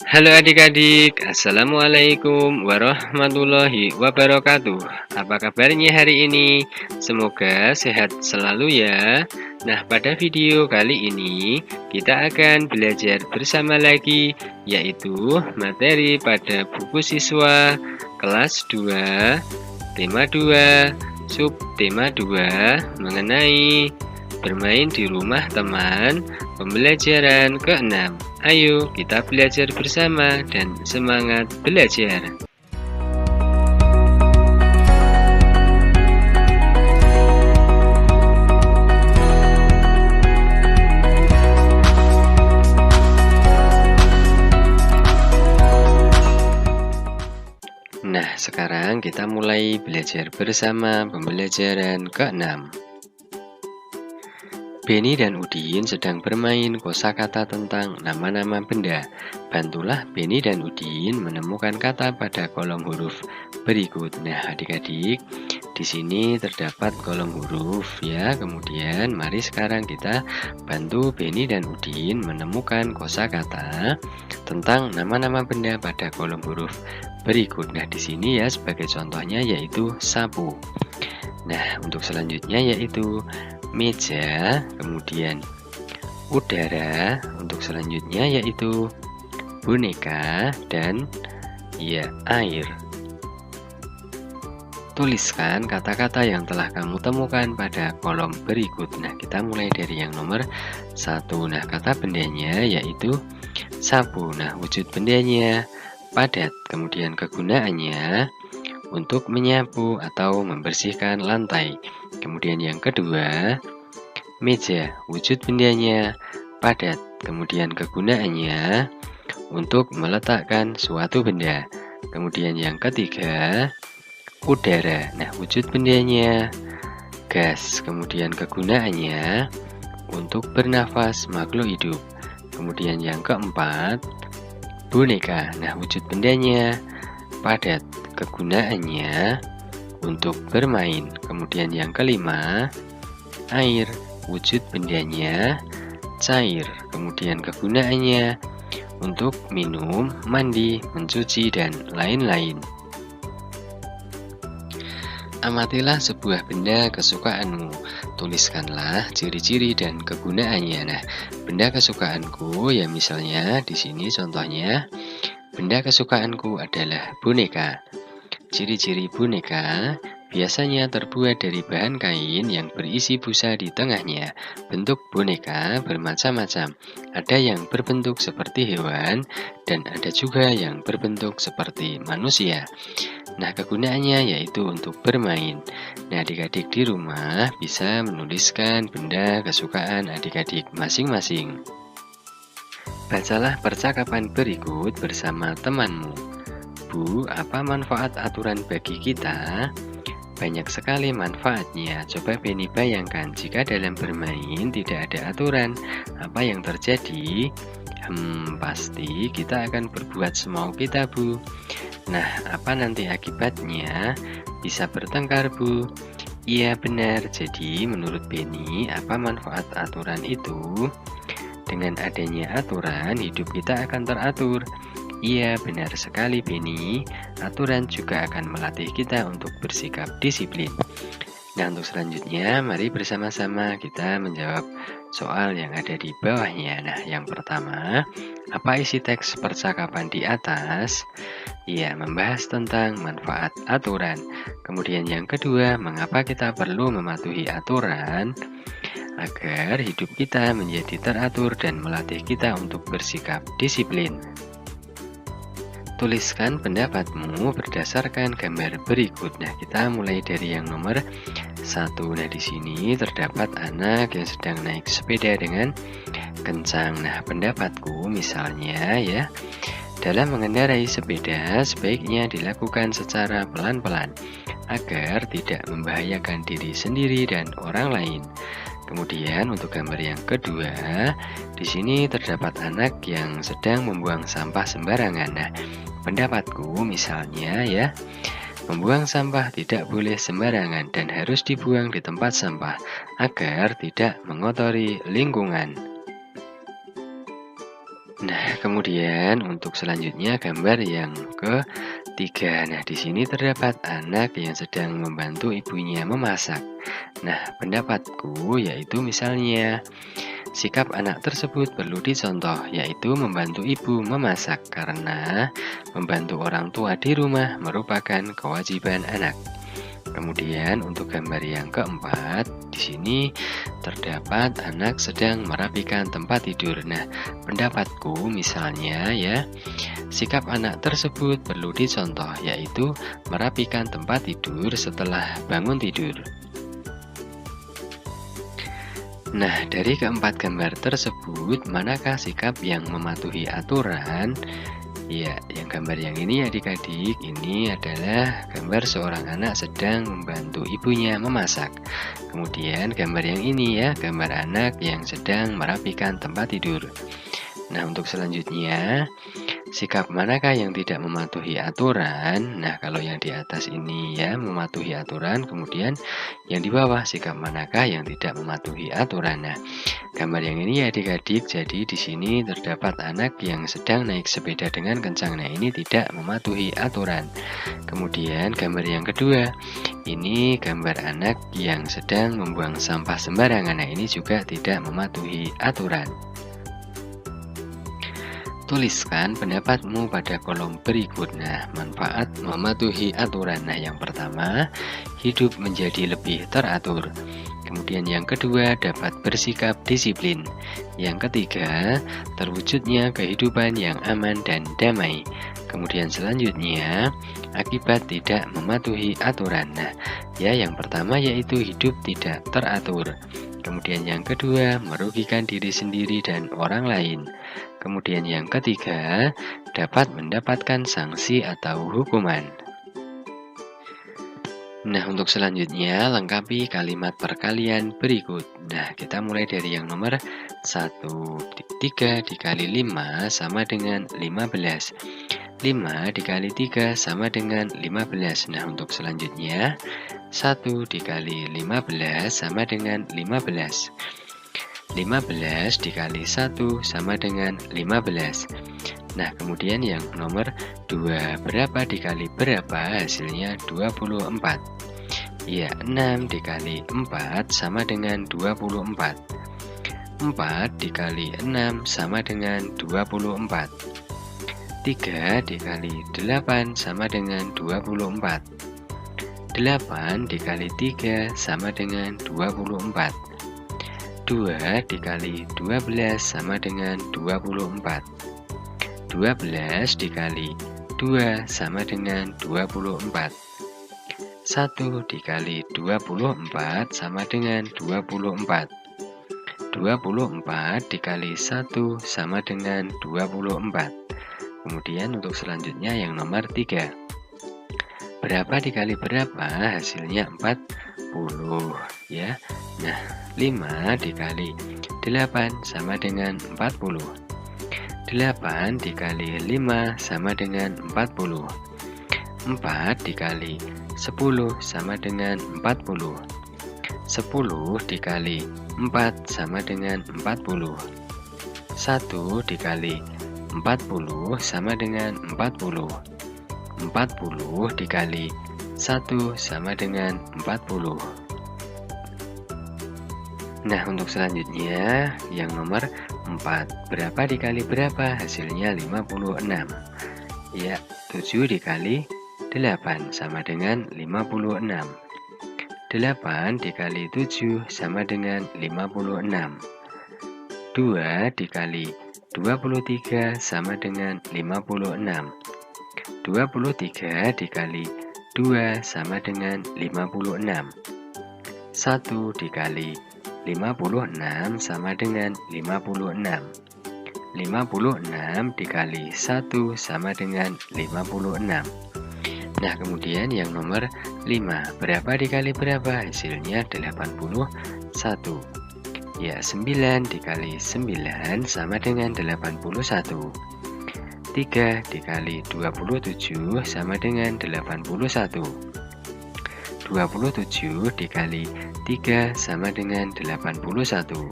Halo adik-adik, Assalamualaikum warahmatullahi wabarakatuh. Apa kabarnya hari ini? Semoga sehat selalu ya. Nah, pada video kali ini kita akan belajar bersama lagi, yaitu materi pada buku siswa kelas 2, tema 2, subtema 2 mengenai bermain di rumah teman, pembelajaran ke-6. Ayo kita belajar bersama dan semangat belajar. Nah, sekarang kita mulai belajar bersama pembelajaran ke-6. Beni dan Udin sedang bermain kosakata tentang nama-nama benda. Bantulah Beni dan Udin menemukan kata pada kolom huruf berikut. Nah, adik-adik, di sini terdapat kolom huruf ya. Kemudian mari sekarang kita bantu Beni dan Udin menemukan kosakata tentang nama-nama benda pada kolom huruf berikut. Nah, di sini ya sebagai contohnya yaitu sapu. Nah, untuk selanjutnya yaitu meja, kemudian udara, untuk selanjutnya yaitu boneka dan ya air. Tuliskan kata-kata yang telah kamu temukan pada kolom berikut. Nah, kita mulai dari yang nomor 1. Nah, kata bendanya yaitu sapu. Nah, wujud bendanya padat, kemudian kegunaannya untuk menyapu atau membersihkan lantai. Kemudian yang kedua, meja, wujud bendanya padat, kemudian kegunaannya untuk meletakkan suatu benda. Kemudian yang ketiga, udara. Nah, wujud bendanya gas, kemudian kegunaannya untuk bernafas makhluk hidup. Kemudian yang keempat, boneka. Nah, wujud bendanya padat, kegunaannya untuk bermain. Kemudian yang kelima, air, wujud bendanya cair, kemudian kegunaannya untuk minum, mandi, mencuci, dan lain-lain. Amatilah sebuah benda kesukaanmu. Tuliskanlah ciri-ciri dan kegunaannya. Nah, benda kesukaanku ya misalnya di sini contohnya benda kesukaanku adalah boneka. Ciri-ciri boneka biasanya terbuat dari bahan kain yang berisi busa di tengahnya. Bentuk boneka bermacam-macam. Ada yang berbentuk seperti hewan dan ada juga yang berbentuk seperti manusia. Nah, kegunaannya yaitu untuk bermain. Nah, adik-adik di rumah bisa menuliskan benda kesukaan adik-adik masing-masing. Bacalah percakapan berikut bersama temanmu. Bu, apa manfaat aturan bagi kita? Banyak sekali manfaatnya. Coba Beni bayangkan jika dalam bermain tidak ada aturan, apa yang terjadi? Pasti kita akan berbuat semau kita, Bu. Nah, apa nanti akibatnya? Bisa bertengkar, Bu. Iya benar. Jadi menurut Beni, apa manfaat aturan itu? Dengan adanya aturan, hidup kita akan teratur. Iya, benar sekali Beni. Aturan juga akan melatih kita untuk bersikap disiplin. Nah, untuk selanjutnya, mari bersama-sama kita menjawab soal yang ada di bawahnya. Nah, yang pertama, apa isi teks percakapan di atas? Iya, membahas tentang manfaat aturan. Kemudian yang kedua, mengapa kita perlu mematuhi aturan? Agar hidup kita menjadi teratur dan melatih kita untuk bersikap disiplin. Tuliskan pendapatmu berdasarkan gambar berikut. Nah, kita mulai dari yang nomor 1. Nah, di sini terdapat anak yang sedang naik sepeda dengan kencang. Nah, pendapatku misalnya ya, dalam mengendarai sepeda sebaiknya dilakukan secara pelan-pelan agar tidak membahayakan diri sendiri dan orang lain. Kemudian untuk gambar yang kedua, di sini terdapat anak yang sedang membuang sampah sembarangan. Nah, pendapatku misalnya ya, membuang sampah tidak boleh sembarangan dan harus dibuang di tempat sampah agar tidak mengotori lingkungan. Nah, kemudian untuk selanjutnya gambar yang ketiga. Nah, di sini terdapat anak yang sedang membantu ibunya memasak. Nah, pendapatku yaitu misalnya sikap anak tersebut perlu dicontoh, yaitu membantu ibu memasak karena membantu orang tua di rumah merupakan kewajiban anak. Kemudian untuk gambar yang keempat, di sini terdapat anak sedang merapikan tempat tidur. Nah, pendapatku misalnya ya, sikap anak tersebut perlu dicontoh, yaitu merapikan tempat tidur setelah bangun tidur. Nah, dari keempat gambar tersebut, manakah sikap yang mematuhi aturan? Ya, yang gambar yang ini adik-adik, ini adalah gambar seorang anak sedang membantu ibunya memasak. Kemudian gambar yang ini ya, gambar anak yang sedang merapikan tempat tidur. Nah, untuk selanjutnya, sikap manakah yang tidak mematuhi aturan? Nah, kalau yang di atas ini ya mematuhi aturan, kemudian yang di bawah sikap manakah yang tidak mematuhi aturan. Nah, gambar yang ini ya adik-adik, jadi di sini terdapat anak yang sedang naik sepeda dengan kencang. Nah, ini tidak mematuhi aturan. Kemudian gambar yang kedua, ini gambar anak yang sedang membuang sampah sembarangan. Nah, ini juga tidak mematuhi aturan. Tuliskan pendapatmu pada kolom berikut. Nah, manfaat mematuhi aturan. Nah, yang pertama, hidup menjadi lebih teratur. Kemudian yang kedua, dapat bersikap disiplin. Yang ketiga, terwujudnya kehidupan yang aman dan damai. Kemudian selanjutnya, akibat tidak mematuhi aturan. Nah, ya yang pertama yaitu hidup tidak teratur. Kemudian yang kedua, merugikan diri sendiri dan orang lain. Kemudian yang ketiga, dapat mendapatkan sanksi atau hukuman. Nah, untuk selanjutnya, lengkapi kalimat perkalian berikut. Nah, kita mulai dari yang nomor 1. 3 dikali 5 sama dengan 15. 5 dikali 3 sama dengan 15. Nah, untuk selanjutnya, 1 dikali 15 sama dengan 15. 15 dikali 1 sama dengan 15. Nah, kemudian yang nomor 2, berapa dikali berapa? Hasilnya 24. Ya, 6 dikali 4 sama dengan 24. 4 dikali 6 sama dengan 24. 3 dikali 8 sama dengan 24. 8 dikali 3 sama dengan 24. 2 dikali 12 sama dengan 24. 12 dikali 2 sama dengan 24. 1 dikali 24 sama dengan 24. 24 dikali 1 sama dengan 24. Kemudian untuk selanjutnya yang nomor 3. Berapa dikali berapa? Hasilnya 40 ya. Nah, 5 dikali 8 sama dengan 40. 8 dikali 5 sama dengan 40. 4 dikali 10 sama dengan 40. 10 dikali 4 sama dengan 40. 1 dikali 40 sama dengan 40. 40 dikali 1 sama dengan 40. Nah, untuk selanjutnya yang nomor 4. Berapa dikali berapa? Hasilnya 56. Ya, 7 dikali 8 sama dengan 56. 8 dikali 7 sama dengan 56. 2 dikali 23 sama dengan 56. 23 dikali 2 sama dengan 56. 1 dikali 56 sama dengan 56. 56 dikali 1 sama dengan 56. Nah, kemudian yang nomor 5. Berapa dikali berapa? Hasilnya 81. Ya, 9 dikali 9 sama dengan 81. 3 dikali 27 sama dengan 81. 27 dikali 3 sama dengan 81.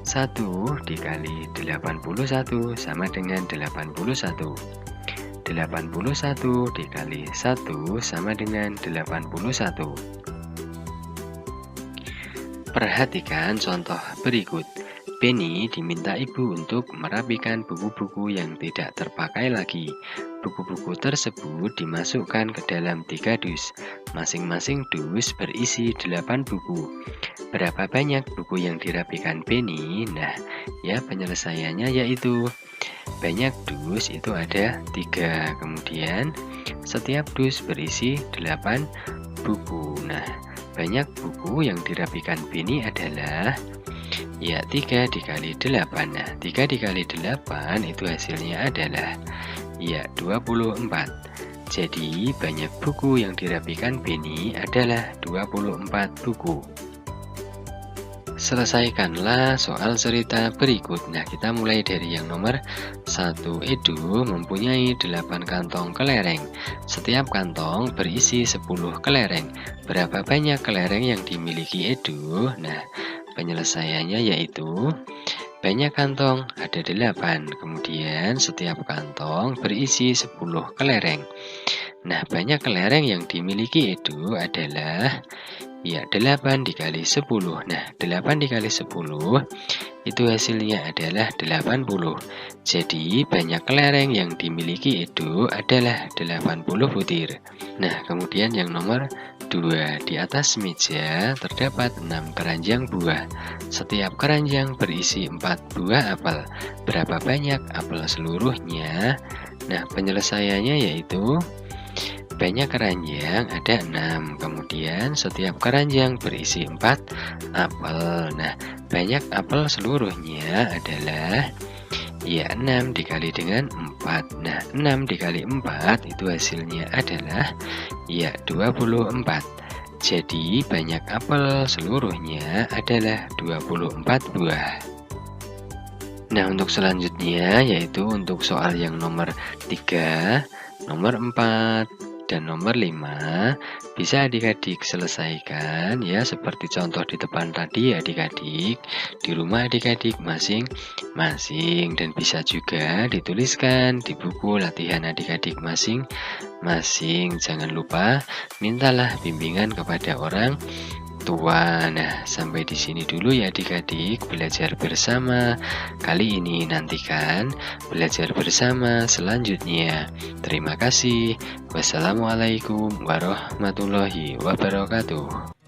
1 dikali 81 sama dengan 81. 81 dikali 1 sama dengan 81. Perhatikan contoh berikut. Penny diminta ibu untuk merapikan buku-buku yang tidak terpakai lagi. Buku-buku tersebut dimasukkan ke dalam 3 dus. Masing-masing dus berisi 8 buku. Berapa banyak buku yang dirapikan Penny? Nah, ya penyelesaiannya yaitu banyak dus itu ada 3. Kemudian setiap dus berisi 8 buku. Nah, banyak buku yang dirapikan Penny adalah ya 3 dikali 8. Nah, 3 dikali 8 itu hasilnya adalah ya 24. Jadi banyak buku yang dirapikan Penny adalah 24 buku. Selesaikanlah soal cerita berikut. Nah, kita mulai dari yang nomor 1. Edu mempunyai 8 kantong kelereng. Setiap kantong berisi 10 kelereng. Berapa banyak kelereng yang dimiliki Edu? Nah, penyelesaiannya yaitu banyak kantong ada 8. Kemudian setiap kantong berisi 10 kelereng. Nah, banyak kelereng yang dimiliki Edu adalah ya 8 dikali 10. Nah, 8 dikali 10 itu hasilnya adalah 80. Jadi banyak kelereng yang dimiliki Edu adalah 80 butir. Nah, kemudian yang nomor 2. Di atas meja terdapat 6 keranjang buah. Setiap keranjang berisi 4 buah apel. Berapa banyak apel seluruhnya? Nah, penyelesaiannya yaitu banyak keranjang ada 6. Kemudian setiap keranjang berisi 4 apel. Nah, banyak apel seluruhnya adalah ya 6 dikali dengan 4. Nah, 6 dikali 4 itu hasilnya adalah ya 24. Jadi banyak apel seluruhnya adalah 24 buah. Nah, untuk selanjutnya yaitu untuk soal yang nomor 3, nomor 4, dan nomor 5 bisa adik-adik selesaikan ya seperti contoh di depan tadi adik-adik di rumah adik-adik masing-masing, dan bisa juga dituliskan di buku latihan adik-adik masing-masing. Jangan lupa mintalah bimbingan kepada orang tua. Nah, sampai di sini dulu ya adik-adik belajar bersama kali ini. Nantikan belajar bersama selanjutnya. Terima kasih. Wassalamualaikum warahmatullahi wabarakatuh.